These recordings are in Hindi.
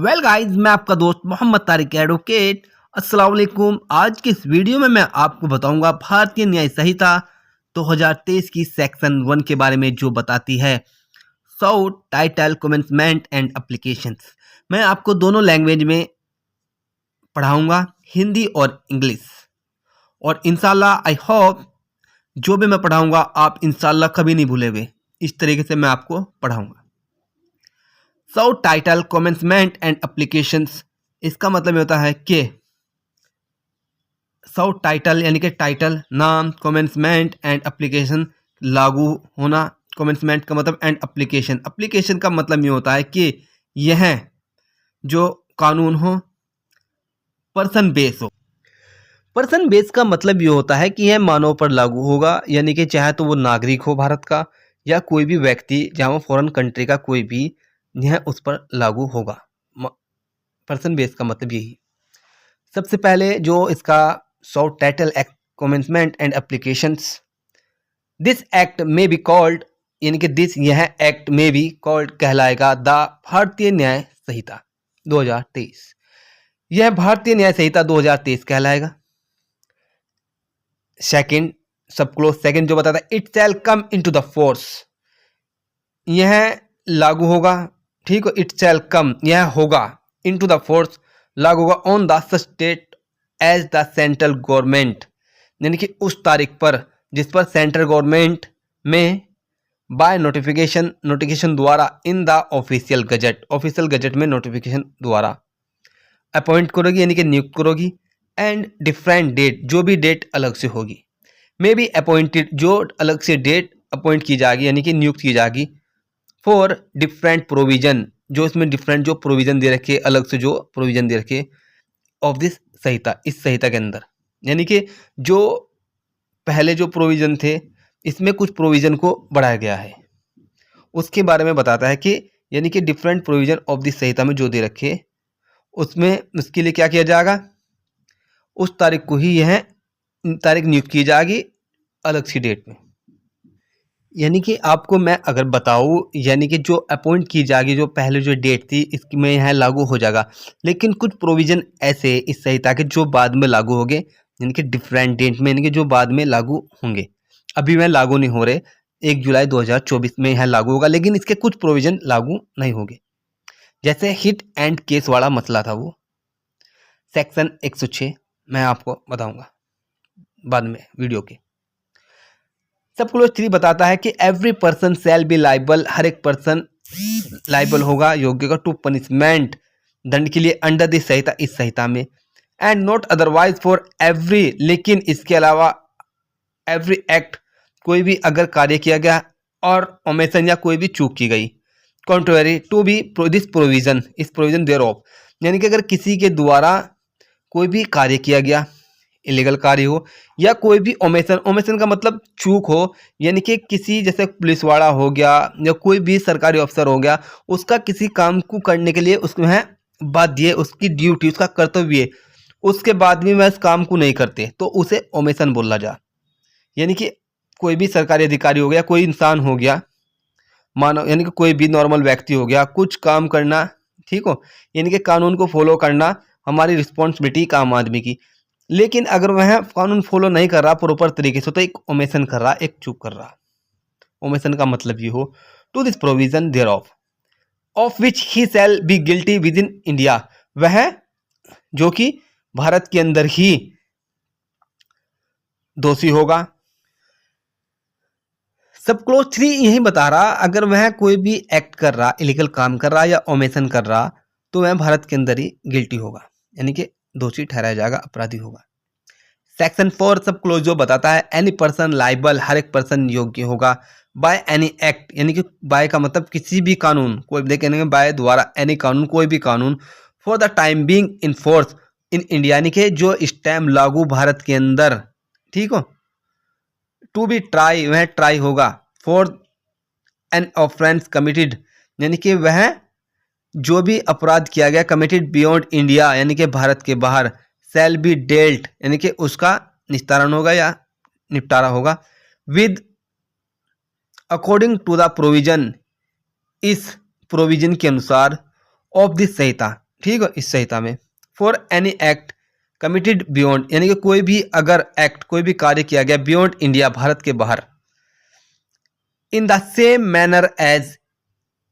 वेल गाइस, मैं आपका दोस्त मोहम्मद तारिक एडवोकेट। अस्सलाम वालेकुम। आज की इस वीडियो में मैं आपको बताऊंगा भारतीय न्याय संहिता 2023 की सेक्शन 1 के बारे में, जो बताती है short title commencement and applications. मैं आपको दोनों लैंग्वेज में पढ़ाऊंगा, हिंदी और इंग्लिश। और इंशाल्लाह आई होप जो भी मैं पढ़ाऊंगा आप इंशाल्लाह कभी नहीं भूलेंगे। इस तरीके से मैं आपको पढ़ाऊंगा। Short title commencement and applications, इसका मतलब ये होता है कि साउट टाइटल यानी कि टाइटल, नाम, कमेंसमेंट एंड एप्लीकेशन, लागू होना। कमेंसमेंट का मतलब एंड एप्लीकेशन, एप्लीकेशन का मतलब ये होता है कि यह जो कानून हो पर्सन बेस हो। पर्सन बेस का मतलब ये होता है कि यह मानव पर लागू होगा, यानी कि चाहे तो वो नागरिक हो भारत का या कोई भी व्यक्ति जहाँ वो फॉरेन कंट्री का कोई भी, यह उस पर लागू होगा। पर्सन बेस का मतलब यही। सबसे पहले जो इसका short title act commencement and applications, this act में बी कॉल्ड, यानी कि दिस यह एक्ट में बी कॉल्ड कहलाएगा द भारतीय न्याय संहिता 2023। यह भारतीय न्याय संहिता 2023 कहलाएगा। सेकंड सब क्लोज सेकंड जो बताता है, it shall come into the force, यह लागू होगा। ठीक है, इट शैल कम यह होगा, इनटू द फोर्स लागू होगा, on the state as the central government, यानी कि उस तारीख पर जिस पर सेंट्रल गवर्नमेंट में बाय नोटिफिकेशन द्वारा इन द ऑफिशियल गजट में नोटिफिकेशन द्वारा अपॉइंट करोगी, यानी कि नियुक्त करोगी। एंड डिफरेंट डेट, जो भी डेट अलग से होगी, मे बी अपॉइंटेड, जो अलग से डेट अपॉइंट की जाएगी यानी कि नियुक्त की जाएगी। फॉर डिफरेंट प्रोविजन, जो इसमें डिफरेंट जो प्रोविजन दे रखे, अलग से जो प्रोविजन दे रखे ऑफ दिस संहिता, इस संहिता के अंदर, यानी कि जो पहले जो प्रोविजन थे इसमें कुछ प्रोविजन को बढ़ाया गया है, उसके बारे में बताता है कि यानी कि डिफरेंट प्रोविजन ऑफ दिस संहिता में जो दे रखे, उसमें उसके लिए क्या किया जाएगा, उस तारीख को ही यह तारीख नियुक्त की जाएगी अलग सी डेट में। यानी कि आपको मैं अगर बताऊँ, यानी कि जो अपॉइंट की जाएगी, जो पहले जो डेट थी इसकी में यह लागू हो जाएगा, लेकिन कुछ प्रोविजन ऐसे इस संहिता के जो बाद में लागू होंगे, यानी कि डिफरेंट डेट में, यानी कि जो बाद में लागू होंगे, अभी वह लागू नहीं हो रहे। 1 जुलाई 2024 में यह लागू होगा, लेकिन इसके कुछ प्रोविजन लागू नहीं होंगे। जैसे हिट एंड केस वाला मसला था, वो सेक्शन 106 मैं आपको बताऊंगा बाद में वीडियो के। सब क्लोज 3 बताता है कि every person shall be liable, हर एक पर्सन लाइबल होगा, योग्य का टू पनिशमेंट, दंड के लिए, अंडर दिस संहिता, इस संहिता में। And not otherwise for every, लेकिन इसके अलावा एवरी एक्ट, कोई भी अगर कार्य किया गया और ओमेशन या कोई भी चूक की गई, contrary to be this provision, इस प्रोविजन देयर ऑफ, यानी कि अगर किसी के द्वारा कोई भी कार्य किया गया, इलीगल कार्य हो या कोई भी ओमेशन का मतलब चूक हो, यानी कि किसी जैसे पुलिस वाला हो गया या कोई भी सरकारी अफसर हो गया, उसका किसी काम को करने के लिए उसमें बाध्य, उसकी ड्यूटी, उसका कर्तव्य, उसके बाद भी वह इस काम को नहीं करते तो उसे ओमेशन बोला जा। यानी कि कोई भी सरकारी अधिकारी हो गया, कोई इंसान हो गया, मानव, यानी कि कोई भी नॉर्मल व्यक्ति हो गया, कुछ काम करना, ठीक हो, यानी कि कानून को फॉलो करना हमारी रिस्पॉन्सिबिलिटी काम आदमी की, लेकिन अगर वह कानून फॉलो नहीं कर रहा प्रॉपर तरीके से तो एक ओमेशन कर रहा, एक चूक कर रहा। ओमेशन का मतलब ये हो, to this provision thereof which he shall be guilty within India, वह जो कि भारत के अंदर ही दोषी होगा। सब क्लोज 3 यही बता रहा, अगर वह कोई भी एक्ट कर रहा, इलीगल काम कर रहा या ओमेशन कर रहा, तो वह भारत के अंदर ही गिल्टी होगा, यानी कि दोषी ठहराया जाएगा, अपराधी होगा। सेक्शन 4 सब क्लोज जो बताता है, एनी पर्सन लाइबल, हर एक पर्सन योग्य होगा, बाय एनी एक्ट, यानी कि बाय का मतलब किसी भी कानून, कोई देखेंगे बाय द्वारा, एनी कानून, कोई भी कानून, for the time being in force in India, यानी कि जो इस टाइम लागू भारत के अंदर, ठीक हो, टू बी ट्राई, वह ट्राई होगा, फॉर एन ऑफेंस कमिटेड, यानी कि वह जो भी अपराध किया गया, कमिटेड बियॉन्ड इंडिया, यानी कि भारत के बाहर, शैल बी डेल्ट, यानी कि उसका निस्तारण होगा या निपटारा होगा, with according to the provision, इस प्रोविजन के अनुसार, ऑफ दिस संहिता, ठीक है, इस संहिता में। For any act committed beyond, यानी कि कोई भी अगर एक्ट, कोई भी कार्य किया गया बियॉन्ड इंडिया, भारत के बाहर, in the same manner as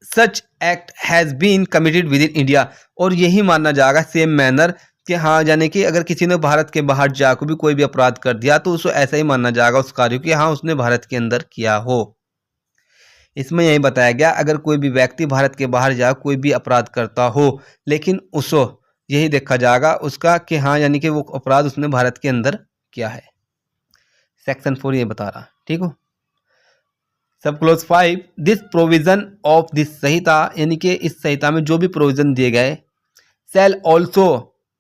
such act has been committed within India, और यही मानना जाएगा सेम मैनर कि हाँ, यानी कि अगर किसी ने भारत के बाहर जाकर भी कोई भी अपराध कर दिया तो उसको ऐसा ही मानना जाएगा उस कार्य को कि हाँ उसने भारत के अंदर किया हो। इसमें यही बताया गया अगर कोई भी व्यक्ति भारत के बाहर जा कोई भी अपराध करता हो, लेकिन उसको यही देखा जाएगा उसका कि हाँ यानी कि वो अपराध उसने भारत के अंदर किया है। सेक्शन 4 ये बता रहा, ठीक हो। Sub clause 5, this provision of this Sanhita, यानी कि इस संहिता में जो भी प्रोविजन दिए गए, सेल ऑल्सो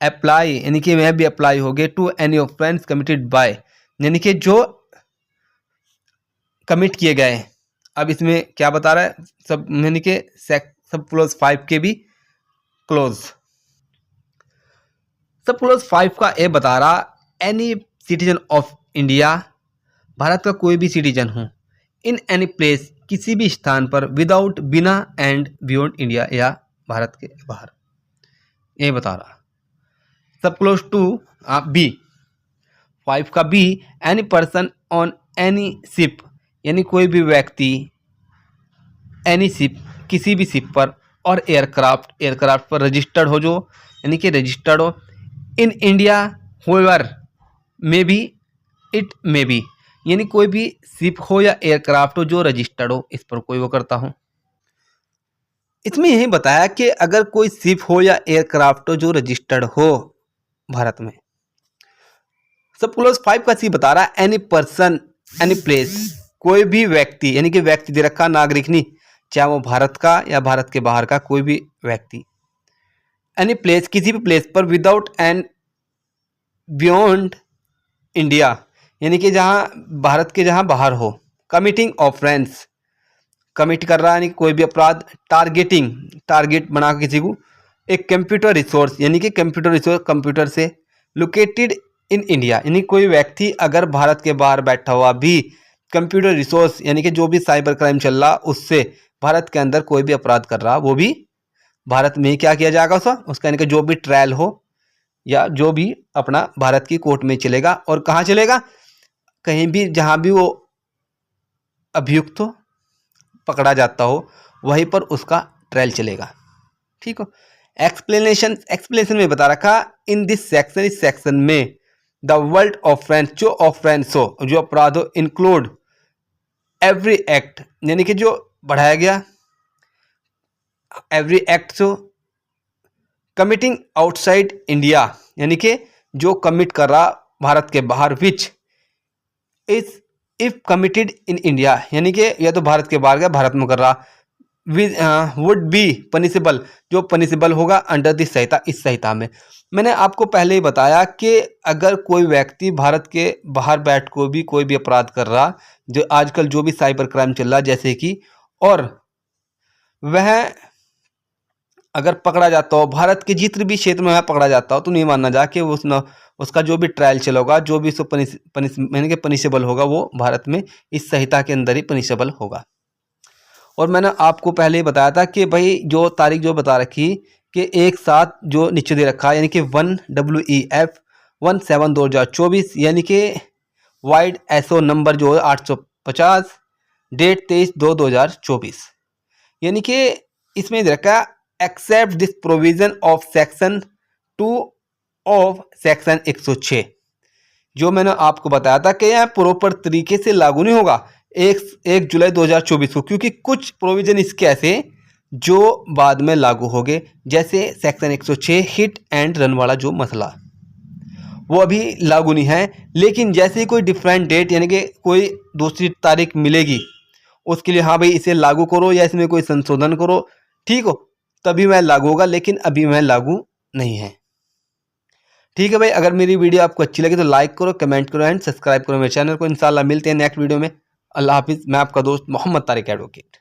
अप्लाई, यानी कि वह भी अप्लाई हो गए to any offence committed by, यानी कि जो कमिट किए गए। अब इसमें क्या बता रहा है, सब यानी कि सब क्लोज 5 के भी क्लोज। सब क्लोज 5 का ए बता रहा any citizen of India, Bharat का कोई भी सिटीजन हो, इन एनी प्लेस, किसी भी स्थान पर, विदाउट, बिना, एंड बियॉन्ड इंडिया, या भारत के बाहर, ये बता रहा। सब क्लोज 2 बी, 5 का B, any person on any ship, यानी कोई भी व्यक्ति एनी शिप, किसी भी शिप पर, और एयरक्राफ्ट पर रजिस्टर्ड हो, जो यानी कि रजिस्टर्ड हो in India, however may be, it may be, यानी कोई भी शिप हो या एयरक्राफ्ट हो जो रजिस्टर्ड हो, इस पर कोई वो करता हो। इसमें यही बताया कि अगर कोई शिप हो या एयरक्राफ्ट हो जो रजिस्टर्ड हो भारत में। सब क्लोज 5 का सी बता रहा है एनी पर्सन एनी प्लेस, कोई भी व्यक्ति, यानी कि व्यक्ति दे रखा, नागरिक नहीं, चाहे वो भारत का या भारत के बाहर का कोई भी व्यक्ति, एनी प्लेस, किसी भी प्लेस पर, विदाउट एंड बियॉन्ड इंडिया, यानी कि जहाँ भारत के जहाँ बाहर हो, कमिटिंग ऑफेंस, कमिट कर रहा है यानी कि कोई भी अपराध, टारगेट बना किसी को, एक कंप्यूटर रिसोर्स, यानी कि कंप्यूटर रिसोर्स, कंप्यूटर से, लोकेटेड इन इंडिया, यानी कोई व्यक्ति अगर भारत के बाहर बैठा हुआ भी कंप्यूटर रिसोर्स, यानी कि जो भी साइबर क्राइम चल रहा उससे भारत के अंदर कोई भी अपराध कर रहा, वो भी भारत में ही क्या किया जाएगा उसका यानी कि जो भी ट्रायल हो या जो भी अपना भारत की कोर्ट में चलेगा, और कहाँ चलेगा, कहीं भी जहाँ भी वो अभियुक्त हो, पकड़ा जाता हो, वहीं पर उसका ट्रायल चलेगा, ठीक हो। एक्सप्लेनेशन में बता रखा इन दिस सेक्शन, इस सेक्शन में द वर्ल्ड ऑफेंस, जो ऑफेंस हो, जो अपराध हो, इंक्लूड एवरी एक्ट, यानी कि जो बढ़ाया गया every act so committing outside India, यानी कि जो कमिट कर रहा भारत के बाहर, which is if committed in India, यानी कि या तो भारत के बाहर गया, भारत में कर रहा, वुड बी पनिशेबल, जो पनिशेबल होगा अंडर दिस संहिता, इस संहिता में। मैंने आपको पहले ही बताया कि अगर कोई व्यक्ति भारत के बाहर बैठ को भी कोई भी अपराध कर रहा, जो आजकल जो भी साइबर क्राइम चल रहा जैसे कि, और वह अगर पकड़ा जाता हो भारत के जितने भी क्षेत्र में वह पकड़ा जाता हो, तो नहीं मानना जा कि उसका जो भी ट्रायल चलेगा, जो भी उसको यानी कि पनिशेबल होगा, वो भारत में इस संहिता के अंदर ही पनिशेबल होगा। और मैंने आपको पहले ही बताया था कि भाई जो तारीख जो बता रखी कि एक साथ जो नीचे दे रखा है, यानी कि 1WEF 17/2024, यानी कि वाइड एसओ नंबर जो है 850, डेट 23/2/2024, यानी कि इसमें दे रखा except this provision of section 2 of section 106, जो मैंने आपको बताया था कि यह प्रॉपर तरीके से लागू नहीं होगा 1 जुलाई 2024 को, क्योंकि कुछ प्रोविजन इसके ऐसे जो बाद में लागू हो गए, जैसे सेक्शन 106 हिट एंड रन वाला जो मसला, वो अभी लागू नहीं है, लेकिन जैसे ही कोई डिफरेंट डेट यानी कि कोई दूसरी तारीख मिलेगी उसके लिए हाँ भाई इसे लागू करो या इसमें कोई संशोधन करो, ठीक हो, तभी वह लागू होगा, लेकिन अभी वह लागू नहीं है, ठीक है भाई। अगर मेरी वीडियो आपको अच्छी लगी तो लाइक करो, कमेंट करो एंड सब्सक्राइब करो मेरे चैनल को। इंशाल्लाह मिलते हैं नेक्स्ट वीडियो में। अल्लाह हाफिज़। मैं आपका दोस्त मोहम्मद तारिक एडवोकेट।